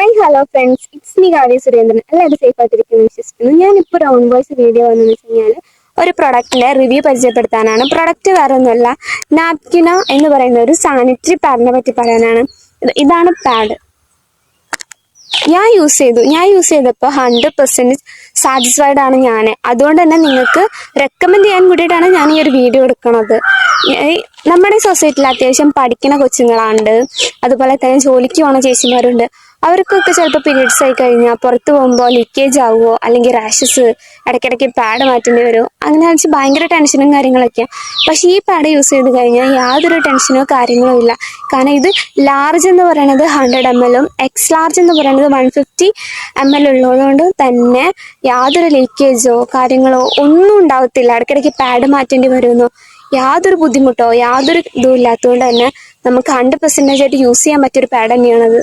Hi hello friends, it's me Kavya Surendran. എല്ലാവരും safe ആയിട്ടിരിക്കുന്നു വിശ്വസിക്കുന്നു. ഞാനിപ്പോൾ ഒരു ഓൺ വോയിസ് വീഡിയോ വന്നെന്ന് വെച്ച് കഴിഞ്ഞാൽ ഒരു പ്രൊഡക്റ്റിന്റെ റിവ്യൂ പരിചയപ്പെടുത്താനാണ്. പ്രൊഡക്റ്റ് വേറെ ഒന്നുമല്ല, നാപ്കിന എന്ന് പറയുന്ന ഒരു സാനിറ്ററി പാഡിനെ പറ്റി പറയാനാണ്. ഇതാണ് പാഡ്. ഞാൻ യൂസ് ചെയ്തപ്പോൾ 100% സാറ്റിസ്ഫൈഡ് ആണ് ഞാൻ. അതുകൊണ്ട് തന്നെ നിങ്ങൾക്ക് റെക്കമെൻഡ് ചെയ്യാൻ കൂടിയിട്ടാണ് ഞാൻ ഈ ഒരു വീഡിയോ എടുക്കുന്നത്. നമ്മുടെ സൊസൈറ്റിയിൽ അത്യാവശ്യം പഠിക്കുന്ന കൊച്ചുങ്ങളുണ്ട്, അതുപോലെ തന്നെ ജോലിക്ക് പോകുന്ന ചേച്ചിമാരുണ്ട്. അവർക്കൊക്കെ ചിലപ്പോൾ പീരീഡ്സ് ആയി കഴിഞ്ഞാൽ പുറത്ത് പോകുമ്പോൾ ലീക്കേജ് ആവുമോ, അല്ലെങ്കിൽ റാഷസ്, ഇടയ്ക്കിടയ്ക്ക് പാഡ് മാറ്റേണ്ടി വരുമോ, അങ്ങനെ വെച്ച് ഭയങ്കര ടെൻഷനും കാര്യങ്ങളൊക്കെയാണ്. പക്ഷേ ഈ പാഡ് യൂസ് ചെയ്ത് കഴിഞ്ഞാൽ യാതൊരു ടെൻഷനോ കാര്യങ്ങളോ ഇല്ല. കാരണം ഇത് ലാർജ് എന്ന് പറയുന്നത് 100 ml എക്സ് ലാർജ് എന്ന് പറയുന്നത് 150 ml ഉള്ളതുകൊണ്ട് തന്നെ യാതൊരു ലീക്കേജോ കാര്യങ്ങളോ ഒന്നും ഉണ്ടാവത്തില്ല. ഇടയ്ക്കിടയ്ക്ക് പാഡ് മാറ്റേണ്ടി വരുമെന്നോ യാതൊരു ബുദ്ധിമുട്ടോ യാതൊരു ഇതും ഇല്ലാത്തതുകൊണ്ട് തന്നെ നമുക്ക് 100% ആയിട്ട് യൂസ് ചെയ്യാൻ പറ്റിയൊരു പാഡ് തന്നെയാണത്.